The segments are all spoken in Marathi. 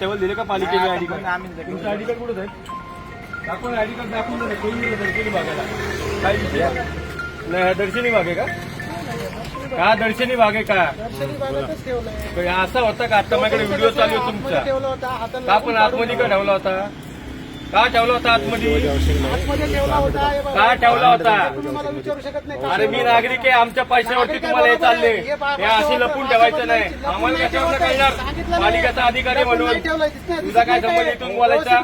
टेबल दिले का पालिकेने आयडी कार्ड? तुमचं आयडी कार्ड कुठं आहे? दाखवून आयडी कार्ड दाखवून देतो. कोण दिलं दर्शनी भागाला? काय विषय नाही? हा दर्शनी भाग आहे का? का दर्शनी भाग आहे का? असा होता का? आता माझ्याकडे व्हिडिओ चालू आहे तुमचा. का पण आतमध्ये का ठेवला होता? का ठेवला होता आतमध्ये? का ठेवला होता? अरे मी नागरिक आहे, आमच्या पैशावरती तुम्हाला हे चालले. हे असे लपून ठेवायचं नाही. आम्हाला कशावर कळणार? पालिकेचा अधिकारी म्हणून तुझा काय संबंध इथून बोलायचा?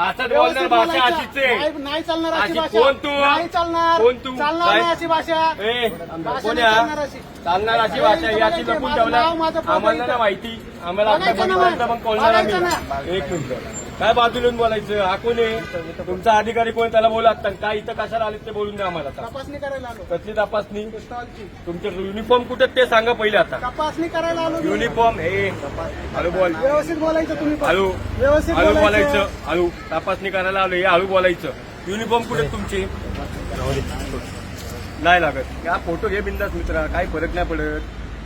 असंच बोलणार भाषा अशीच आहे. नाही चालणार अशी अशी भाषा. कोण तू? नाही चालणार. कोण तू? चालणार नाही अशी भाषा. ए, भाषा कोण नाही आहे? चालणार अशी. चालणार अशी भाषा ही अशी लपून ठेवणार आम्हाला ना माहिती. आम्हाला आतापर्यंत मग कळणार आम्ही. एक मिनिट, काय बाजूला बोलायचं? हा कोण आहे? तुमचा अधिकारी कोण? त्याला बोला. काय इथं कशाला आले ते बोलून द्या आम्हाला. तपासणी करायला आलो. कसली तपासणी? स्टॉलची तुमचं युनिफॉर्म कुठे ते सांगा पहिले. आता तपासणी करायला आलो. युनिफॉर्म हे हळू बोल. व्यवस्थित बोलायचं तुम्ही. हळू व्यवस्थित हळू बोलायचं. हळू तपासणी करायला आलो हे हळू बोलायचं. युनिफॉर्म कुठे तुमचे? नाही लागत. या फोटो घे बिंदास मित्रा. काही फरक नाही पडत.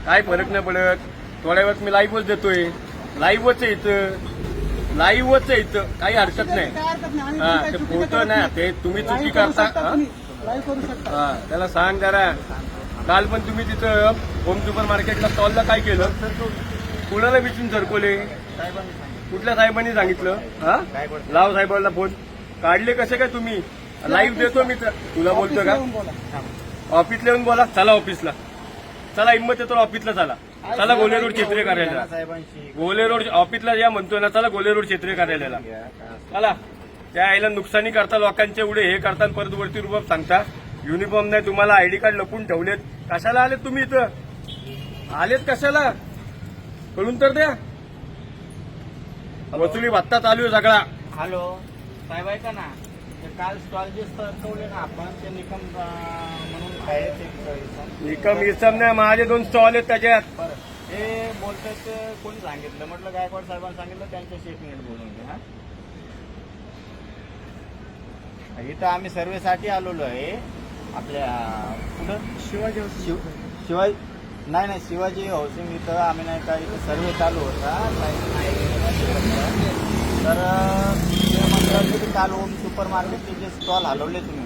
काय फरक नाही पडत. थोड्या वेळात मी लाईव्हच देतोय. लाईव्हच आहे इथं. लाईव्हच आहे इथं. काही हरकत नाही. काय हरकत नाही. हा आम्ही ते चुकी फोटो करत नाही ते तुम्ही चुकी लाईव्ह करू करता. शकता तुम्ही. लाईव्ह करू शकता. हा त्याला सांग जरा. काल पण तुम्ही तिथं होम सुपर मार्केटला स्टॉलला काय केलं? कुणाला विचारून सरकवले? कुठल्या साहेबांनी सांगितलं? हा लाव साहेबांना फोन. काढले कसे काय तुम्ही? लाईव्ह देतो मी. तुला बोलतो का? येऊन बोला. ऑफिसला येऊन बोला. चला ऑफिसला. चला हिंमत येतो ऑफिसला. चला चला गोले रोड क्षेत्रीय कार्यालयाला. गोले रोड ऑफिसला या म्हणतोय ना. चला गोले रोड क्षेत्रीय कार्यालयाला चला. त्या आईला नुकसानी करता लोकांचे एवढे हे करता परत वरती रुबाब सांगता. युनिफॉर्म नाही तुम्हाला. आयडी कार्ड लपून ठेवलेत. कशाला आलेत तुम्ही इथं? आलेत कशाला? कळून तर द्या. वसुली भत्ता चालू आहे सगळा. हॅलो साहेब ऐका ना. ते काल स्टॉल जे सरकवले ना आपण ते निकम म्हणून काय ते निकम इसम नाही. माझे 2 स्टॉल आहेत त्याच्यात. बरं हे बोलतात ते कोणी सांगितलं? म्हटलं गायकवाड साहेबांनी सांगितलं. त्यांच्याशी एक मिनिट बोलून घे. हा इथं आम्ही सर्वेसाठी आलेलो आहे. आपल्या कुठं शिवाजी नाही शिवाजी हाऊसिंग इथं आम्ही नाही का इथं सर्वे चालू होता. तर ते म्हणतात की काल होम सुपर मार्केटचे जे स्टॉल हलवले तुम्ही.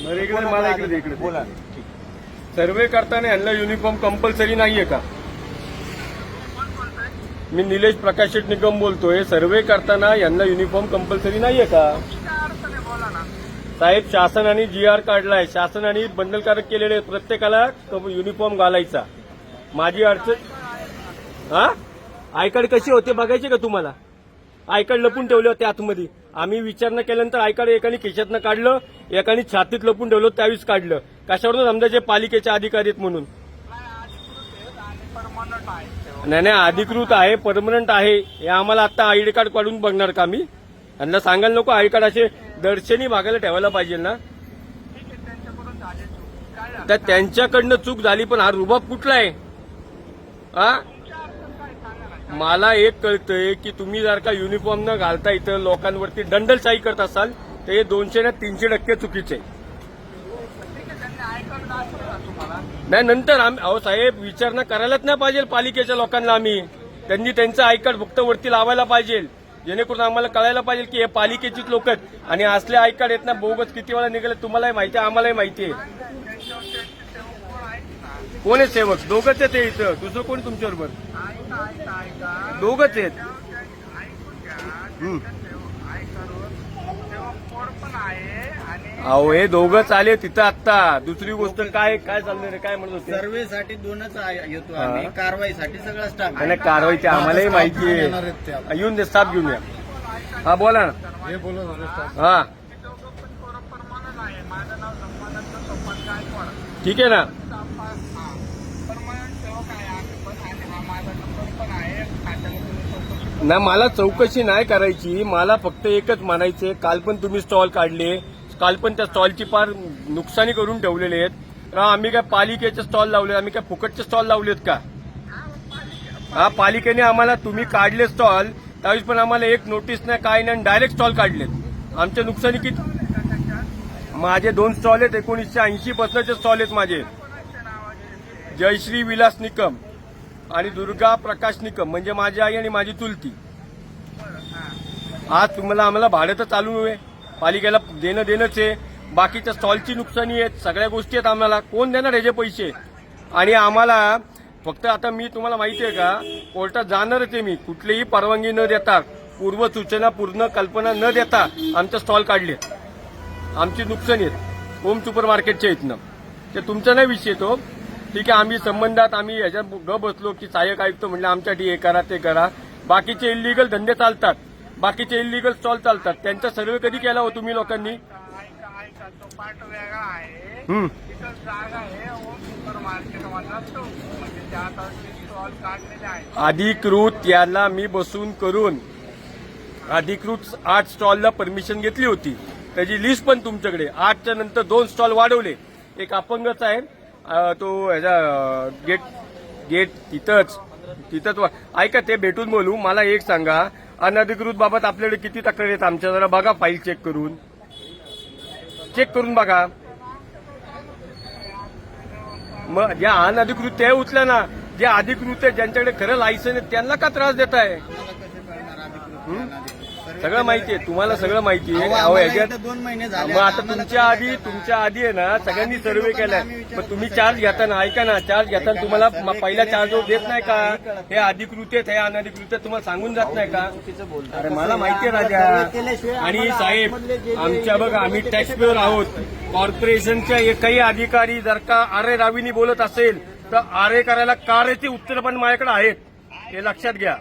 बरं इकडे मला इकडे इकडे बोला. सर्वे करताना यांना युनिफॉर्म कंपल्सरी नाहीये का? मी निलेश प्रकाश शेट निकम बोलतोय. सर्वे करताना यांना युनिफॉर्म कंपल्सरी नाहीये का? साहेब शासनाने GR काढलाय. शासनाने बंधनकारक केलेले प्रत्येकाला युनिफॉर्म घालायचा. माझी अडचण हा आय कार्ड कशी होते बघायचे का तुम्हाला? आय कार्ड लपून ठेवले होते आतमध्ये. आम्ही विचारणा केल्यानंतर आय कार्ड एकाने खिशातनं काढलं, एकाने छातीत लपून ठेवलं. त्यावेळेस काढलं. कशावरून समजायचे पालिकेचे अधिकारी आहेत म्हणून? नाही अधिकृत आहे, परमनंट आहे. हे आम्हाला आता आयडी कार्ड काढून बघणार का मी? यांना सांगायला नको आय कार्ड असे दर्शनी भागायला ठेवायला पाहिजे ना. तर त्यांच्याकडनं चूक झाली पण हा रुबाब कुठला आहे? हा मला एक कळतंय की तुम्ही जर का युनिफॉर्म न घालता इथं लोकांवरती दंडलशाही करत असाल तर हे 200 ना 300% चुकीचे. नाही नंतर अहो साहेब विचारणा करायलाच नाही पाहिजे पालिकेच्या लोकांना. आम्ही त्यांनी त्यांचं आय कार्ड फक्त वरती लावायला पाहिजे जेणेकरून आम्हाला कळायला पाहिजे की हे पालिकेचीच लोक आहेत. आणि असले आय कार्ड आहेत ना बोगस किती वेळा निघाले तुम्हालाही माहिती आहे, आम्हालाही माहिती आहे. कोण आहे सेवक? दोघंच आहेत इथं. दुसरं कोण तुमच्याबरोबर? दोघंच आहेत. अहो हे दोघंच आले तिथं आत्ता. दुसरी गोष्ट काय काय चाललंय रे? काय म्हणत होते? सर्वेसाठी 2च येतो आम्ही. कारवाईसाठी सगळा स्टाफ. आणि कारवाई ते आम्हालाही माहिती आहे. येऊन दे स्टाफ घेऊन या. हा बोला ना. हा ठीक आहे ना. ना मला चौकशी नाही करायची. मला फक्त एकच म्हणायचंय. काल पण तुम्ही स्टॉल काढले. काल पण त्या स्टॉलची फार नुकसानी करून ठेवलेले आहेत. आम्ही काय पालिकेचे स्टॉल लावले? आम्ही काय फुकटचे स्टॉल लावलेत का? हा पालिकेने आम्हाला तुम्ही काढले स्टॉल त्यावेळेस पण आम्हाला एक नोटीस नाही काय नाही डायरेक्ट स्टॉल काढलेत. आमच्या नुकसानी किती? माझे 2 स्टॉल आहेत. 1980 पासूनचे स्टॉल आहेत माझे. जयश्री विलास निकम आणि दुर्गा प्रकाश निकम म्हणजे माझी आई आणि माझी चुलती. आज तुम्हाला आम्हाला भाडं तर चालू आहे, पालिकेला देणंच आहे, बाकीच्या स्टॉलची नुकसानी आहेत, सगळ्या गोष्टी आहेत. आम्हाला कोण देणार याचे पैसे? आणि आम्हाला फक्त आता मी तुम्हाला माहिती आहे का, कोर्टात जाणारच आहे मी, कुठलीही परवानगी न देता, पूर्व सूचना पूर्ण कल्पना न देता आमचे स्टॉल काढले. आमची नुकसानी आहेत होम सुपर मार्केटच्या इथनं. ते तुमचा नाही विषय तो, ठीक आहे. आम्ही संबंधात आम्ही ह्याच्यात ग बसलो की सहाय्यक आयुक्त म्हणलं आमच्यासाठी हे करा ते करा. बाकीचे इलिगल धंदे चालतात, बाकीचे इलिगल स्टॉल चालतात, त्यांचा सर्वे कधी केला हो तुम्ही लोकांनी? तो पार्ट वेगळा आहे. हम्म. तिथं जागा आहे होम सुपर मार्केट मधला तो म्हणजे त्या आता स्टॉल काढलेले आहेत. अधिकृत याला मी बसून करून अधिकृत 8 स्टॉलला परमिशन घेतली होती. त्याची लिस्ट पण तुमच्याकडे. 8च्या नंतर 2 स्टॉल वाढवले. एक अपंगच आहे, तो ह्याचा गेट तिथंच ऐका, ते भेटून बोलू. मला एक सांगा, अनधिकृत बाबत आपल्याकडे किती तक्रार आहेत आमच्या? जरा बघा, फाईल चेक करून बघा. मग ज्या अनधिकृत ते उचल्या ना, जे अधिकृत आहे ज्यांच्याकडे खरं लायसन आहे त्यांना का त्रास देत आहे? सगळं माहिती आहे तुम्हाला, सगळं माहिती आहे. अहो ह्याच्यात 2 महिने झाले. मग आता तुमच्या आधी आहे ना सगळ्यांनी सर्वे केलाय. मग तुम्ही चार्ज घेताना, ऐका ना, चार्ज घेताना तुम्हाला पहिला चार्ज देत नाही का? हे अधिकृत आहेत, हे अनधिकृत आहेत, तुम्हाला सांगून जात नाही का? अरे मला माहिती आहे राजा. आणि साहेब, आमच्या बघा, आम्ही टॅक्स पेअर आहोत. कॉर्पोरेशनच्या एकही अधिकारी जर का आरे रावीनी बोलत असेल तर आरे करायला कारेचे उत्तर पण माझ्याकडे आहेत, हे लक्षात घ्या.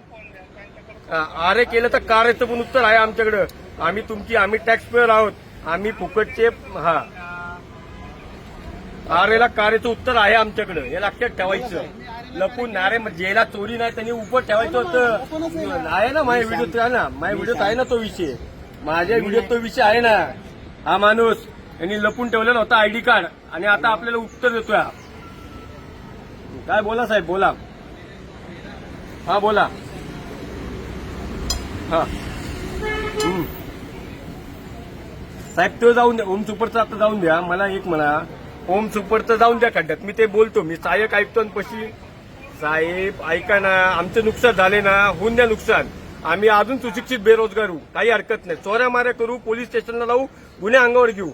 आरे केलं तर कारेचं पण उत्तर आहे आमच्याकडं. आम्ही टॅक्स पेअर आहोत, आम्ही फुकटचे. हा, आरेला कारेचं उत्तर आहे आमच्याकडं, हे लक्षात ठेवायचं. लपून नारे जेला चोरी नाही त्यांनी उपर ठेवायचं होतं. आहे ना माझ्या व्हिडिओत, आहे ना माझ्या व्हिडिओत, आहे ना तो विषय, माझ्या व्हिडिओत तो विषय आहे ना. हा माणूस यांनी लपून ठेवलेला होता आयडी कार्ड, आणि आता आपल्याला उत्तर देतोय. काय बोला साहेब, बोला. हा बोला. हा, साहेब तो जाऊन द्या, होम सुपरचं आता जाऊन द्या. मला एक म्हणा, होम सुपरचं जाऊन द्या खड्ड्यात, मी ते बोलतो. मी सहाय्यक आयुक्तांपाशी. साहेब ऐका ना, आमचं नुकसान झाले ना, होऊन द्या नुकसान. आम्ही अजून सुशिक्षित बेरोजगार होऊ, काही हरकत नाही. चोऱ्या माऱ्या करू, पोलीस स्टेशनला जाऊ, गुन्हे अंगावर घेऊ.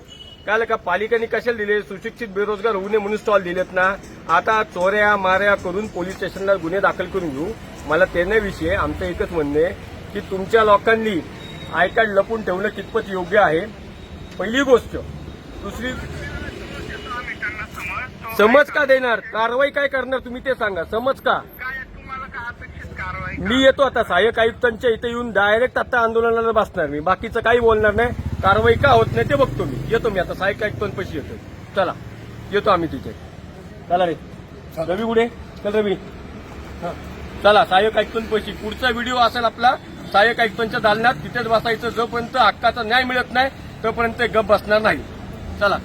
काय का पालिकेने कशाला दिले? सुशिक्षित बेरोजगार होऊ नये म्हणून स्टॉल दिलेत ना. आता चोऱ्या माऱ्या करून पोलीस स्टेशनला गुन्हे दाखल करून घेऊ. मला ते नाही विषय. आमचं एकच म्हणणे की तुमच्या लोकांनी आय कार्ड लपून ठेवणं कितपत योग्य आहे, पहिली गोष्ट. दुसरी, समज का देणार? कारवाई काय करणार तुम्ही ते सांगा. समज का? काय तुम्हाला काय अपेक्षित कारवाई? मी येतो आता सहाय्यक आयुक्तांच्या इथे येऊन डायरेक्ट आता आंदोलनाला बसणार मी. बाकीचं काही बोलणार नाही. कारवाई का होत नाही ते बघतो मी. येतो मी आता सहाय्यक आयुक्तांपाशी येतो. चला येतो आम्ही तिथे. चला रे रवी, कुठे? चल रवी. चला सहाय्यक आयुक्तांपाशी. पुढचा व्हिडिओ असेल आपला सहाय्यक आयुक्तांच्या दालनात. तिथेच बसायचं. जोपर्यंत हक्काचा न्याय मिळत नाही तोपर्यंत गप बसणार नाही. चला.